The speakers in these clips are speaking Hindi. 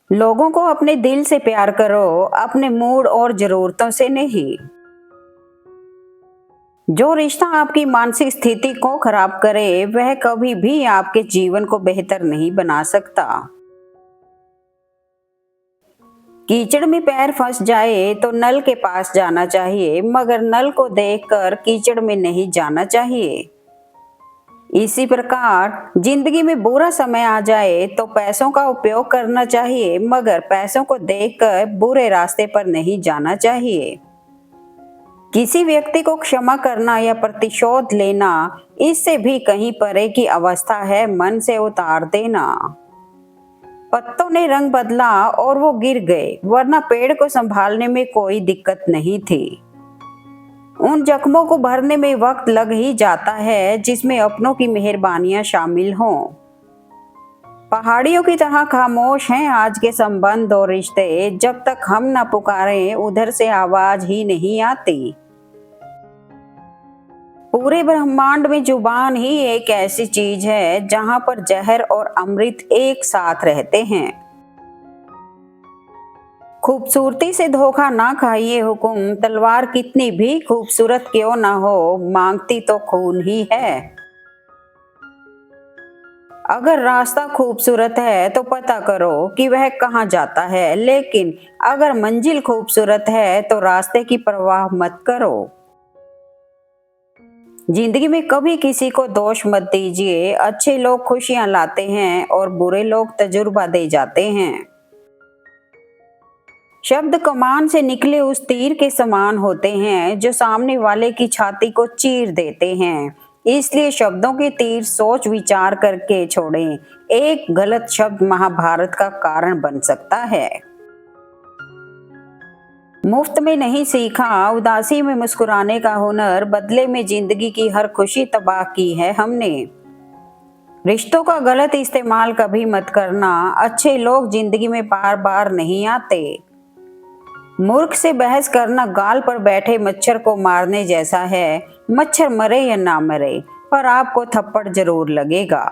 लोगों को अपने दिल से प्यार करो, अपने मूड और ज़रूरतों से नहीं। जो रिश्ता आपकी मानसिक स्थिति को खराब करे, वह कभी भी आपके जीवन को बेहतर नहीं बना सकता। कीचड़ में पैर फंस जाए तो नल के पास जाना चाहिए, मगर नल को देखकर कीचड़ में नहीं जाना चाहिए। इसी प्रकार जिंदगी में बुरा समय आ जाए तो पैसों का उपयोग करना चाहिए, मगर पैसों को देखकर बुरे रास्ते पर नहीं जाना चाहिए। किसी व्यक्ति को क्षमा करना या प्रतिशोध लेना, इससे भी कहीं परे की अवस्था है मन से उतार देना। पत्तों ने रंग बदला और वो गिर गए, वरना पेड़ को संभालने में कोई दिक्कत नहीं थी। उन जख्मों को भरने में वक्त लग ही जाता है जिसमें अपनों की मेहरबानियां शामिल हों। पहाड़ियों की तरह खामोश हैं आज के संबंध और रिश्ते, जब तक हम न पुकारें उधर से आवाज ही नहीं आती। पूरे ब्रह्मांड में जुबान ही एक ऐसी चीज है जहां पर जहर और अमृत एक साथ रहते हैं। खूबसूरती से धोखा ना खाइए हुकुम, तलवार कितनी भी खूबसूरत क्यों ना हो, मांगती तो खून ही है। अगर रास्ता खूबसूरत है तो पता करो कि वह कहाँ जाता है, लेकिन अगर मंजिल खूबसूरत है तो रास्ते की परवाह मत करो। जिंदगी में कभी किसी को दोष मत दीजिए। अच्छे लोग खुशियां लाते हैं और बुरे लोग तजुर्बा दे जाते हैं। शब्द कमान से निकले उस तीर के समान होते हैं जो सामने वाले की छाती को चीर देते हैं। इसलिए शब्दों के तीर सोच विचार करके छोड़ें। एक गलत शब्द महाभारत का कारण बन सकता है। मुफ्त में नहीं सीखा उदासी में मुस्कुराने का हुनर, बदले में जिंदगी की हर खुशी तबाह की है हमने। रिश्तों का गलत इस्तेमाल कभी मत करना। अच्छे लोग जिंदगी में बार बार नहीं आते। मूर्ख से बहस करना गाल पर बैठे मच्छर को मारने जैसा है। मच्छर मरे या ना मरे, पर आपको थप्पड़ जरूर लगेगा।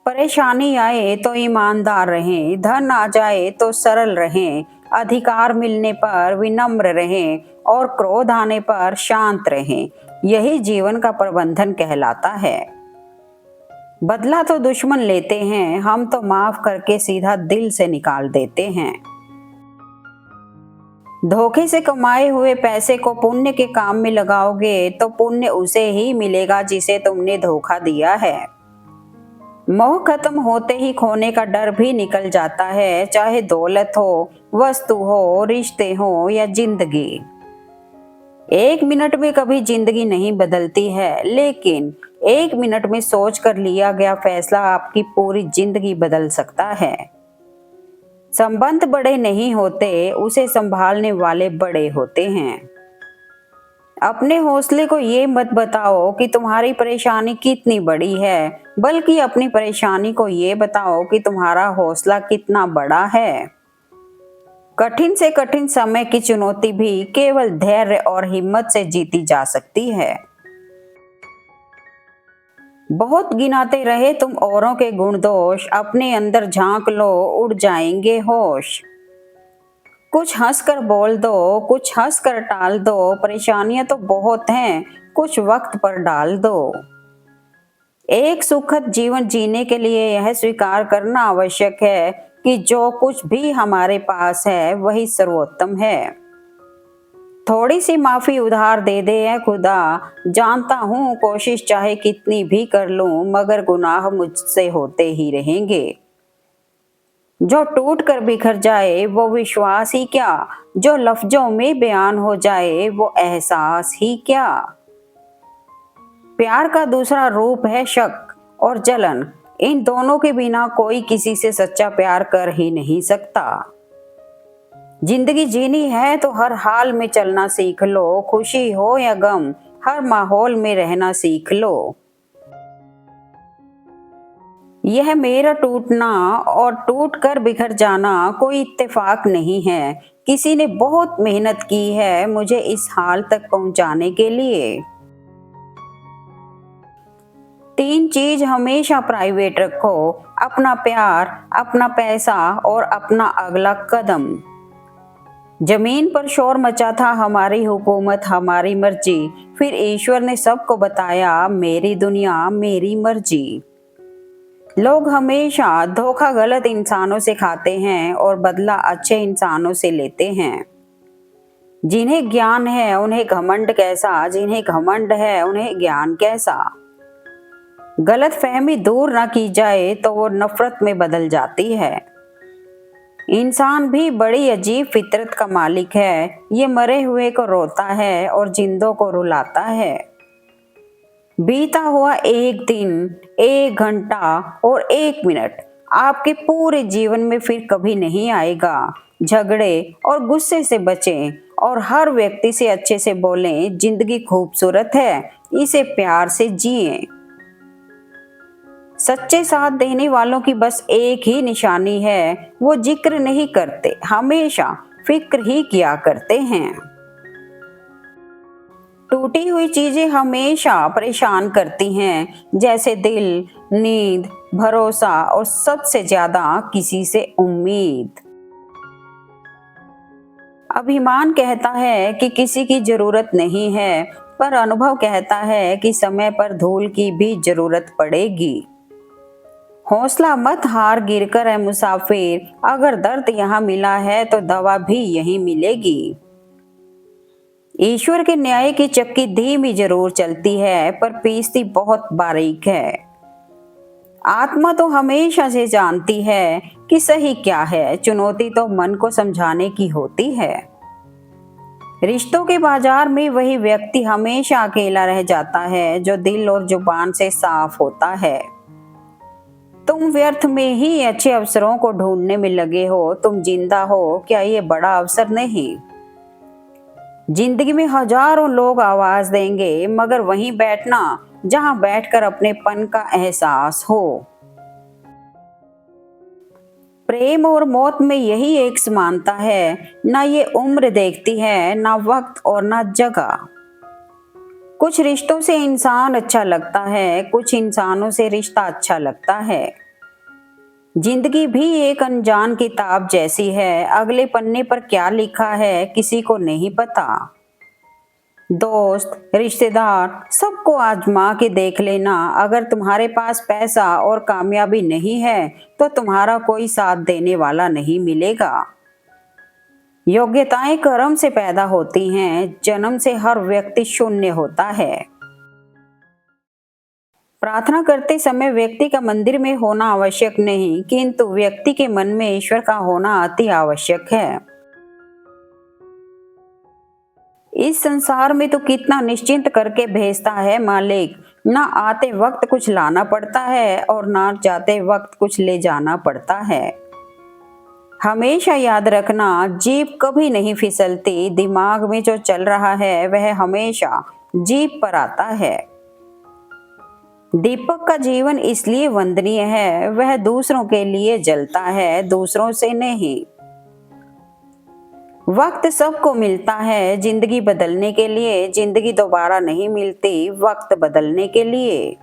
परेशानी आए तो ईमानदार रहें, धन आ जाए तो सरल रहें, अधिकार मिलने पर विनम्र रहें और क्रोध आने पर शांत रहें। यही जीवन का प्रबंधन कहलाता है। बदला तो दुश्मन लेते हैं, हम तो माफ करके सीधा दिल से निकाल देते हैं। धोखे से कमाए हुए पैसे को पुण्य के काम में लगाओगे तो पुण्य उसे ही मिलेगा जिसे तुमने धोखा दिया है। मोह खत्म होते ही खोने का डर भी निकल जाता है, चाहे दौलत हो, वस्तु हो, रिश्ते हो या जिंदगी। एक मिनट में कभी जिंदगी नहीं बदलती है, लेकिन एक मिनट में सोच कर लिया गया फैसला आपकी पूरी जिंदगी बदल सकता है। संबंध बड़े नहीं होते, उसे संभालने वाले बड़े होते हैं। अपने हौसले को ये मत बताओ कि तुम्हारी परेशानी कितनी बड़ी है, बल्कि अपनी परेशानी को ये बताओ कि तुम्हारा हौसला कितना बड़ा है। कठिन से कठिन समय की चुनौती भी केवल धैर्य और हिम्मत से जीती जा सकती है। बहुत गिनाते रहे तुम औरों के गुण दोष, अपने अंदर झांक लो उड़ जाएंगे होश। कुछ हंस कर बोल दो, कुछ हंस कर टाल दो, परेशानियां तो बहुत हैं, कुछ वक्त पर डाल दो। एक सुखद जीवन जीने के लिए यह स्वीकार करना आवश्यक है कि जो कुछ भी हमारे पास है वही सर्वोत्तम है। थोड़ी सी माफी उधार दे दे ऐ खुदा, जानता हूँ कोशिश चाहे कितनी भी कर लूं, मगर गुनाह मुझसे होते ही रहेंगे। जो टूट कर बिखर जाए वो विश्वास ही क्या, जो लफ्जों में बयान हो जाए वो एहसास ही क्या। प्यार का दूसरा रूप है शक और जलन। इन दोनों के बिना कोई किसी से सच्चा प्यार कर ही नहीं सकता। जिंदगी जीनी है तो हर हाल में चलना सीख लो, खुशी हो या गम, हर माहौल में रहना सीख लो। यह मेरा टूटना और टूट कर बिखर जाना कोई इत्तेफाक नहीं है। किसी ने बहुत मेहनत की है मुझे इस हाल तक पहुंचाने के लिए। 3 चीज हमेशा प्राइवेट रखो, अपना प्यार, अपना पैसा और अपना अगला कदम। जमीन पर शोर मचा था, हमारी हुकूमत हमारी मर्जी। फिर ईश्वर ने सबको बताया, मेरी दुनिया मेरी मर्जी। लोग हमेशा धोखा गलत इंसानों से खाते हैं और बदला अच्छे इंसानों से लेते हैं। जिन्हें ज्ञान है उन्हें घमंड कैसा, जिन्हें घमंड है उन्हें ज्ञान कैसा। गलत फहमी दूर ना की जाए तो वो नफरत में बदल जाती है। इंसान भी बड़ी अजीब फितरत का मालिक है। ये मरे हुए को रोता है और जिंदों को रुलाता है। बीता हुआ एक दिन, 1 घंटा और 1 मिनट आपके पूरे जीवन में फिर कभी नहीं आएगा। झगड़े और गुस्से से बचें और हर व्यक्ति से अच्छे से बोलें। जिंदगी खूबसूरत है, इसे प्यार से जिएं। सच्चे साथ देने वालों की बस एक ही निशानी है, वो जिक्र नहीं करते, हमेशा फिक्र ही किया करते हैं। टूटी हुई चीजें हमेशा परेशान करती हैं, जैसे दिल, नींद, भरोसा और सबसे ज्यादा किसी से उम्मीद। अभिमान कहता है कि किसी की जरूरत नहीं है, पर अनुभव कहता है कि समय पर धूल की भी जरूरत पड़ेगी। हौसला मत हार, गिरकर है मुसाफिर। अगर दर्द यहाँ मिला है तो दवा भी यहीं मिलेगी। ईश्वर के न्याय की चक्की धीमी जरूर चलती है, पर पीसती बहुत बारीक है। आत्मा तो हमेशा से जानती है कि सही क्या है, चुनौती तो मन को समझाने की होती है। रिश्तों के बाजार में वही व्यक्ति हमेशा अकेला रह जाता है जो दिल और जुबान से साफ होता है। तुम व्यर्थ में ही अच्छे अवसरों को ढूंढने में लगे हो। तुम जिंदा हो, क्या ये बड़ा अवसर नहीं? जिंदगी में हजारों लोग आवाज देंगे, मगर वहीं बैठना जहां बैठकर अपनेपन का एहसास हो। प्रेम और मौत में यही एक समानता है, ना ये उम्र देखती है, ना वक्त और ना जगह। कुछ रिश्तों से इंसान अच्छा लगता है, कुछ इंसानों से रिश्ता अच्छा लगता है। जिंदगी भी एक अनजान किताब जैसी है, अगले पन्ने पर क्या लिखा है किसी को नहीं पता। दोस्त, रिश्तेदार, सबको आजमा के देख लेना। अगर तुम्हारे पास पैसा और कामयाबी नहीं है तो तुम्हारा कोई साथ देने वाला नहीं मिलेगा। योग्यताएं कर्म से पैदा होती हैं, जन्म से हर व्यक्ति शून्य होता है। प्रार्थना करते समय व्यक्ति का मंदिर में होना आवश्यक नहीं, किंतु व्यक्ति के मन में ईश्वर का होना अति आवश्यक है। इस संसार में तो कितना निश्चिंत करके भेजता है मालिक। ना आते वक्त कुछ लाना पड़ता है और ना जाते वक्त कुछ ले जाना पड़ता है। हमेशा याद रखना, जीप कभी नहीं फिसलती। दिमाग में जो चल रहा है वह हमेशा जीप पर आता है। दीपक का जीवन इसलिए वंदनीय है, वह दूसरों के लिए जलता है, दूसरों से नहीं। वक्त सबको मिलता है जिंदगी बदलने के लिए, जिंदगी दोबारा नहीं मिलती वक्त बदलने के लिए।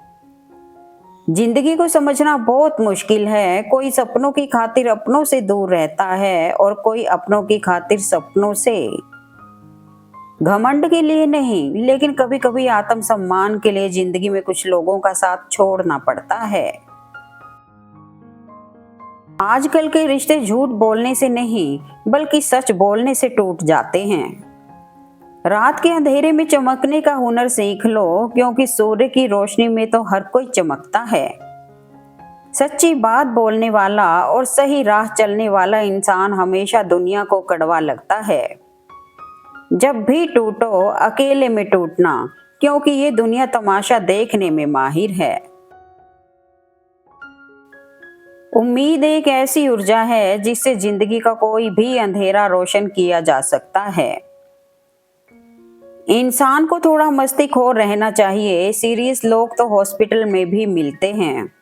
जिंदगी को समझना बहुत मुश्किल है। कोई सपनों की खातिर अपनों से दूर रहता है और कोई अपनों की खातिर सपनों से। घमंड के लिए नहीं, लेकिन कभी कभी आत्मसम्मान के लिए जिंदगी में कुछ लोगों का साथ छोड़ना पड़ता है। आजकल के रिश्ते झूठ बोलने से नहीं, बल्कि सच बोलने से टूट जाते हैं। रात के अंधेरे में चमकने का हुनर सीख लो, क्योंकि सूर्य की रोशनी में तो हर कोई चमकता है। सच्ची बात बोलने वाला और सही राह चलने वाला इंसान हमेशा दुनिया को कड़वा लगता है। जब भी टूटो, अकेले में टूटना, क्योंकि ये दुनिया तमाशा देखने में माहिर है। उम्मीद एक ऐसी ऊर्जा है जिससे जिंदगी का कोई भी अंधेरा रोशन किया जा सकता है। इंसान को थोड़ा मस्तीखोर रहना चाहिए। सीरियस लोग तो हॉस्पिटल में भी मिलते हैं।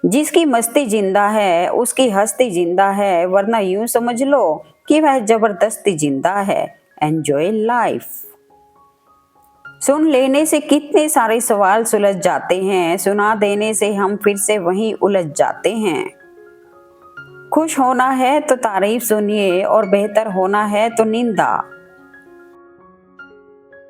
जिसकी मस्ती जिंदा है उसकी हस्ती जिंदा है, वरना यूं समझ लो कि वह जबरदस्ती जिंदा है। Enjoy life. सुन लेने से कितने सारे सवाल सुलझ जाते हैं, सुना देने से हम फिर से वहीं उलझ जाते हैं। खुश होना है तो तारीफ सुनिए और बेहतर होना है तो निंदा।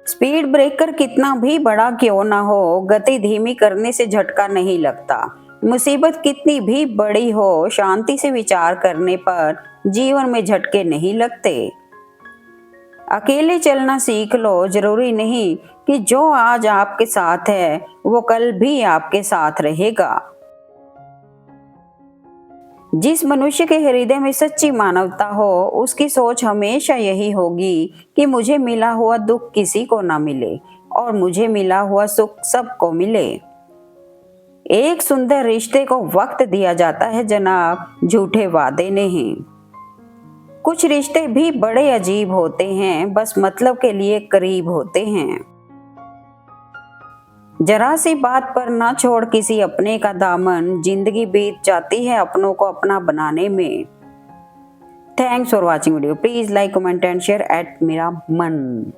स्पीड ब्रेकर कितना भी बड़ा क्यों ना हो, गति धीमी करने से झटका नहीं लगता। मुसीबत कितनी भी बड़ी हो, शांति से विचार करने पर जीवन में झटके नहीं लगते। अकेले चलना सीख लो, जरूरी नहीं कि जो आज आपके साथ है वो कल भी आपके साथ रहेगा। जिस मनुष्य के हृदय में सच्ची मानवता हो, उसकी सोच हमेशा यही होगी कि मुझे मिला हुआ दुख किसी को ना मिले और मुझे मिला हुआ सुख सबको मिले। एक सुंदर रिश्ते को वक्त दिया जाता है जनाब, झूठे वादे नहीं। कुछ रिश्ते भी बड़े अजीब होते हैं, बस मतलब के लिए करीब होते हैं। जरा सी बात पर ना छोड़ किसी अपने का दामन, जिंदगी बीत जाती है अपनों को अपना बनाने में। Thanks for watching video. Please like comment and share eight मेरा मन।